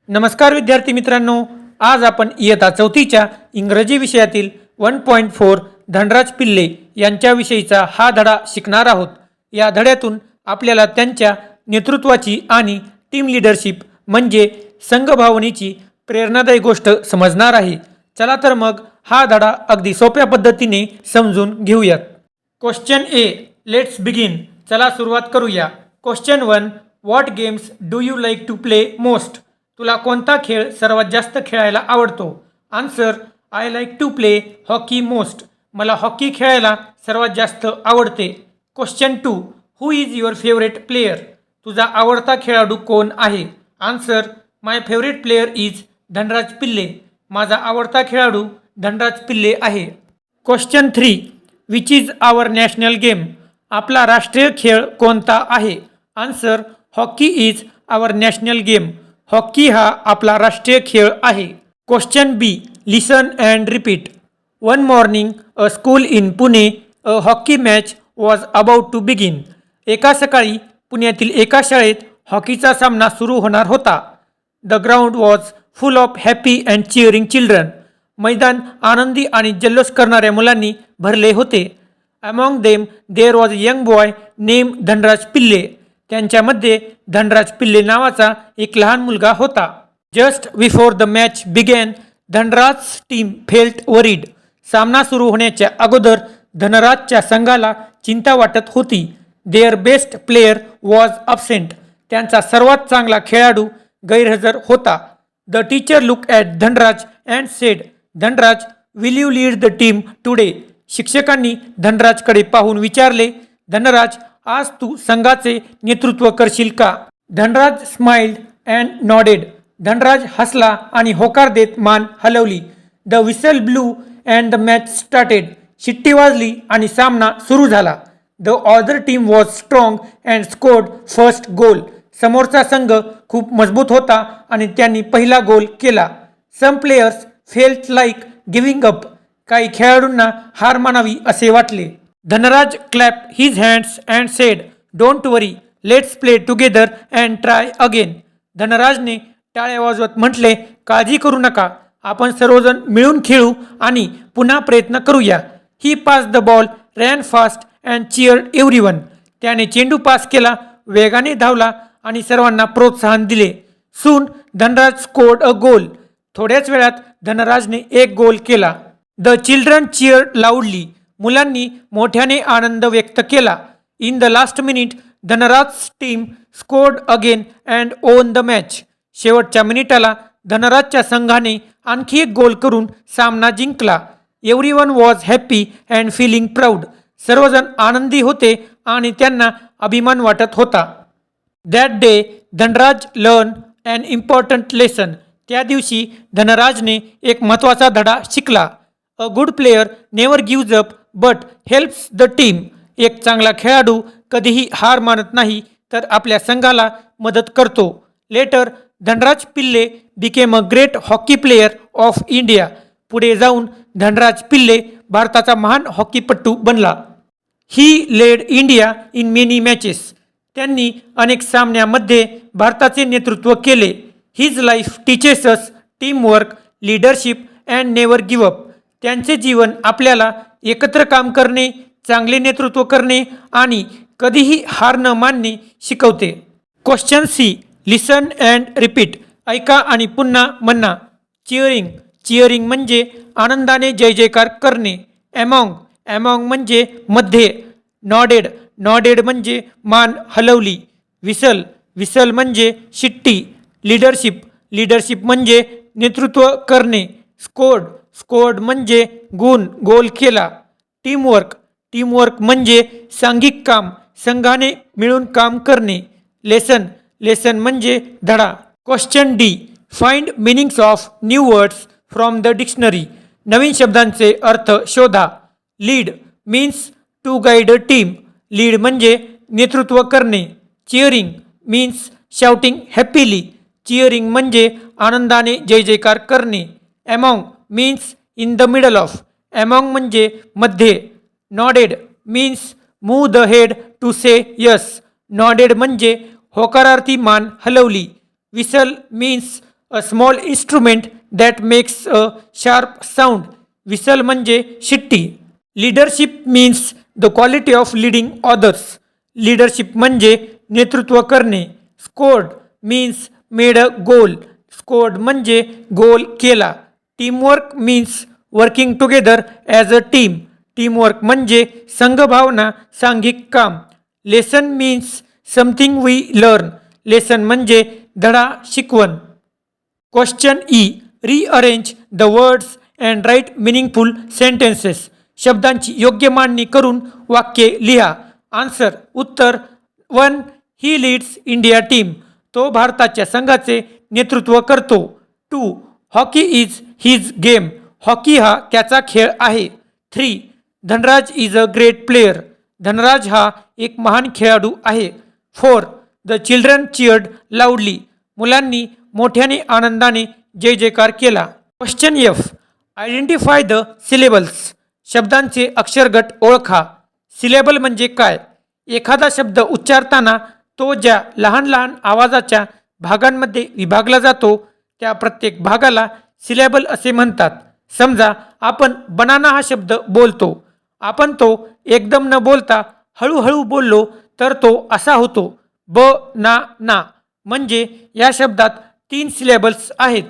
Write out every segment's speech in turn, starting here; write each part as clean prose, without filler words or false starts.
नमस्कार विद्यार्थी मित्रांनो, आज आपण इयत्ता चौथीच्या इंग्रजी विषयातील 1.4 धनराज पिल्ले यांच्याविषयीचा हा धडा शिकणार आहोत। या धड्यातून आपल्याला त्यांच्या नेतृत्वाची आणि टीम लीडरशिप म्हणजे संघभावनेची प्रेरणादायी गोष्ट समजणार आहे। चला तर मग हा धडा अगदी सोप्या पद्धतीने समजून घेऊयात। Question A, let's begin. चला सुरुवात करूया। Question 1, what games do you like to play most? तुला कोणता खेळ सर्वात जास्त खेळायला आवडतो? Answer, I like to play hockey most. मला हॉकी खेळायला सर्वात जास्त आवडते। Question 2, who is your favourite player? तुझा आवडता खेळाडू कोण आहे? Answer, my favourite player is Dhanraj Pillay. माझा आवडता खेळाडू धनराज पिल्ले आहे। Question 3, which is our national game? आपला राष्ट्रीय खेळ कोणता आहे? Answer, hockey is our national game. Hockey हा आपला राष्ट्रीय खेळ आहे। Question B, listen and repeat. One morning a school in Pune a hockey match was about to begin. एका सकाळी पुण्यातील एका शाळेत हॉकीचा सामना सुरू होणार होता। The ground was full of happy and cheering children. मैदान आनंदी आणि जल्लोष करणाऱ्या मुलांनी भरले होते। Among them there was a young boy name Dhanraj Pillay. त्यांच्यामध्ये धनराज पिल्ले नावाचा एक लहान मुलगा होता। Just before the match began Dhanraj team felt worried. सामना सुरू होण्याच्या अगोदर धनराजच्या संघाला चिंता वाटत होती। Their best player was absent. त्यांचा सर्वात चांगला खेळाडू गैरहजर होता। The teacher look at Dhanraj and sed, Dhanraj will you lead the team today? शिक्षकांनी धनराजकडे पाहून विचारले, धनराज आज तू संघाचे नेतृत्व करशील का? Dhanraj smiled and nodded. Dhanraj हसला आणि होकार देत मान हलवली। The whistle blue and the match started. शिट्टी वाजली आणि सामना सुरू झाला। The other team was strong and scored first goal. समोरचा संघ खूप मजबूत होता आणि त्यांनी पहिला गोल केला। Some players felt like giving up. काही खेळाडूंना हार मानावी असे वाटले। Dhanraj clap his hands and said, don't worry, let's play together and try again. धनराजने टाळ्या वाजवत म्हटले, काळजी करू नका, आपण सर्वजण मिळून खेळू आणि पुन्हा प्रयत्न करूया। He pass the ball, ran fast and cheered everyone. त्याने चेंडू पास केला, वेगाने धावला आणि सर्वांना प्रोत्साहन दिले। Soon Dhanraj scored a goal. थोड्याच वेळात धनराजने एक गोल केला। The children cheered loudly. मुलांनी मोठ्याने आनंद व्यक्त केला। In the last minute Dhanraj team scored again and won the match. शेवटच्या मिनिटाला धनराजच्या संघाने आणखी एक गोल करून सामना जिंकला। Everyone was happy and feeling proud. सर्वजण आनंदी होते आणि त्यांना अभिमान वाटत होता। That day Dhanraj learn an important lesson. त्या दिवशी धनराजने एक महत्त्वाचा धडा शिकला। A good player never gives up but helps the team. एक चांगला खेळाडू कधीही हार मानत नाही तर आपल्या संघाला मदत करतो। Later Dhanraj Pillay became a great hockey player of India. पुढे जाऊन धनराज पिल्ले भारताचा महान हॉकीपटू बनला। He led India in many matches. त्यांनी अनेक सामन्यामध्ये भारताचे नेतृत्व केले। His life teaches us teamwork, leadership and never give up. त्यांचे जीवन आपल्याला एकत्र काम करणे, चांगले नेतृत्व करणे आणि कधीही हार न मानणे शिकवते। Question C, listen and repeat. ऐका आणि पुन्हा म्हणा। चिअरिंग, चिअरिंग म्हणजे आनंदाने जय जयकार करणे। अमॉंग, अमॉंग म्हणजे मध्ये। नॉडेड, नॉडेड म्हणजे मान हलवली। विसल, विसल म्हणजे शिट्टी। लीडरशिप, लीडरशिप म्हणजे नेतृत्व करणे। स्कोर्ड, स्कोर्ड म्हणजे गुण, गोल केला। टीमवर्क, टीमवर्क म्हणजे सांघिक काम, संघाने मिळून काम करणे। लेसन, लेसन म्हणजे धडा। Question D, find meanings of new words from the dictionary. नवीन शब्दांचे अर्थ शोधा। Lead means to guide a team. Lead म्हणजे नेतृत्व करणे। Cheering means shouting happily. Cheering म्हणजे आनंदाने जय जयकार करणे। Among means in the middle of. Among म्हणजे मध्ये। Nodded means move the head to say yes. Nodded म्हणजे होकारार्थी मान हलवली। Whistle means a small instrument that makes a sharp sound. Whistle म्हणजे शिट्टी. Leadership means the quality of leading others. Leadership म्हणजे नेतृत्व करणे. Scored means made a goal. Scored म्हणजे गोल केला. Teamwork means working together as a team. Teamwork म्हणजे संघभावना, सांघिक काम. Lesson means something we learn. Lesson म्हणजे धडा, शिकवण. Question E. Rearrange the words and write meaningful sentences. शब्दांची योग्य मांडणी करून वाक्ये लिहा. आन्सर. उत्तर 1. He leads India team. तो भारताच्या संघाचे नेतृत्व करतो. 2. Hockey is his game. Hockey हा त्याचा खेळ आहे. 3. Dhanraj is a great player. Dhanraj हा एक महान खेळाडू आहे. 4. The children cheered loudly. मुलांनी मोठ्याने आनंदाने जय जयकार केला. Question F. Identify the syllables. शब्दांचे अक्षरगट ओळखा. सिलेबल म्हणजे काय? एखादा शब्द उच्चारताना तो ज्या लहान लहान आवाजाच्या भागांमध्ये विभागला जातो त्या प्रत्येक भागाला सिलेबल असे म्हणतात. समजा आपण बनाना हा शब्द बोलतो. आपण तो एकदम न बोलता हळूहळू बोललो तर तो असा होतो ब ना ना. म्हणजे या शब्दात 3 सिलेबल्स आहेत.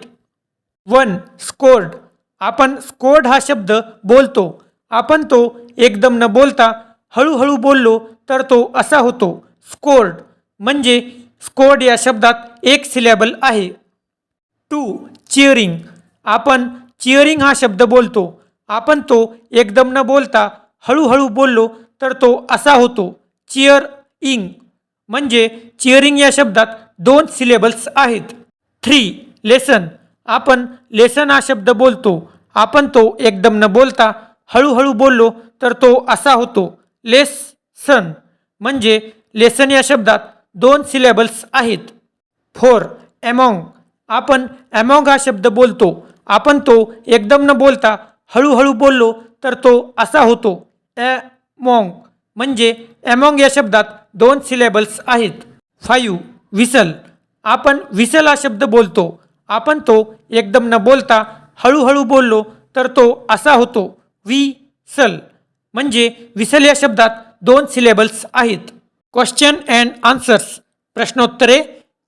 1. स्कोर्ड. आपण स्कोर्ड हा शब्द बोलतो. आपण तो एकदम न बोलता हळूहळू बोललो तर तो असा होतो स्कोर्ड. म्हणजे स्कोर्ड या शब्दात 1 सिलेबल आहे. 2. चिअरिंग. आपण चिअरिंग हा शब्द बोलतो. आपण तो एकदम न बोलता हळूहळू बोललो तर तो असा होतो चिअर इंग. म्हणजे चिअरिंग या शब्दात 2 सिलेबल्स आहेत. 3. लेसन. आपण लेसन हा शब्द बोलतो. आपण तो एकदम न बोलता हळूहळू बोललो तर तो असा होतो लेस सन. म्हणजे लेसन या शब्दात 2 सिलेबल्स आहेत. 4. अमॉंग. आपण अमॉंग हा शब्द बोलतो. आपण तो एकदम न बोलता हळूहळू बोललो तर तो असा होतो मॉंग. म्हणजे अमॉंग या शब्दात 2 सिलेबल्स आहेत. 5. विसल. आपण विसल हा शब्द बोलतो. आपण तो एकदम न बोलता हळूहळू बोललो तर तो असा होतो वी सल. म्हणजे विसल या शब्दात 2 सिलेबल्स आहेत. Question and answers. प्रश्नोत्तरे.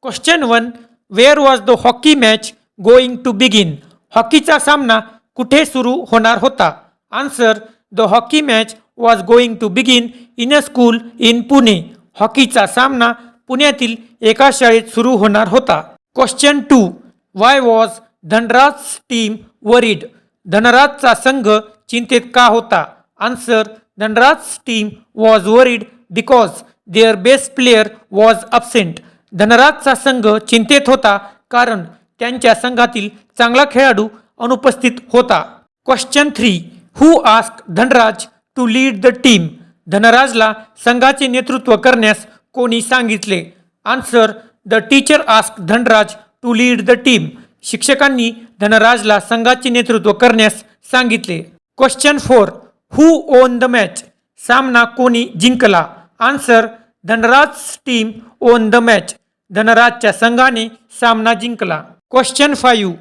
Question 1. Where was the hockey match going to begin. हॉकीचा सामना कुठे सुरू होणार होता? Answer. The hockey match was going to begin in a school in Pune. हॉकीचा सामना पुण्यातील एका शाळेत सुरू होणार होता. Question 2. Why was Dhanraj team worried. धनराजचा संघ चिंतेत का होता? Answer. Dhanraj team was worried because their best player was absent. धनराजचा संघ चिंतेत होता कारण त्यांच्या संघातील चांगला खेळाडू अनुपस्थित होता. Question 3. Who ask Dhanraj to lead the team. धनराजला संघाचे नेतृत्व करण्यास कोणी सांगितले? Answer. The teacher ask Dhanraj to lead the team. शिक्षकांनी धनराजला संघाचे नेतृत्व करण्यास सांगितले. Question 4. Who won the match. सामना कोणी जिंकला? Answer. Dhanraj team won the match. धनराजच्या संघाने सामना जिंकला. Question 5.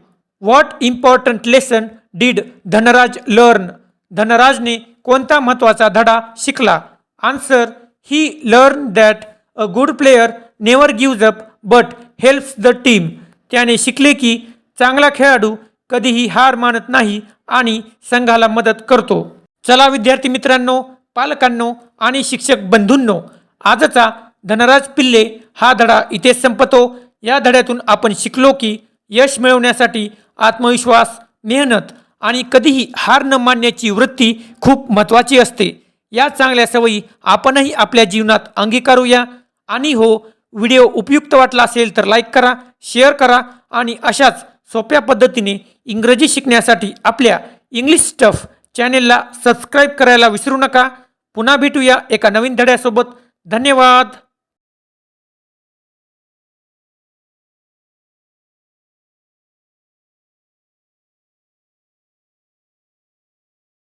What important lesson did Dhanraj learn. धनराजने कोणता महत्त्वाचा धडा शिकला? Answer. He learn that a good player never gives up but helps the team. त्याने शिकले की चांगला खेळाडू कधीही हार मानत नाही आणि संघाला मदत करतो. चला विद्यार्थी मित्रांनो, पालकांनो आणि शिक्षक बंधूंनो, आजचा धनराज पिल्ले हा धडा इथे संपतो. या धड्यातून आपण शिकलो की यश मिळवण्यासाठी आत्मविश्वास, मेहनत आणि कधीही हार न मानण्याची वृत्ती खूप महत्त्वाची असते. या चांगल्या सवयी आपणही आपल्या जीवनात अंगीकारूया. आणि हो, व्हिडिओ उपयुक्त वाटला असेल तर लाईक करा, शेअर करा आणि अशाच सोप्या पद्धतीने इंग्रजी शिकण्यासाठी आपल्या इंग्लिश स्टफ चॅनेलला सबस्क्राईब करायला विसरू नका. पुन्हा भेटूया एका नवीन धड्यासोबत. धन्यवाद.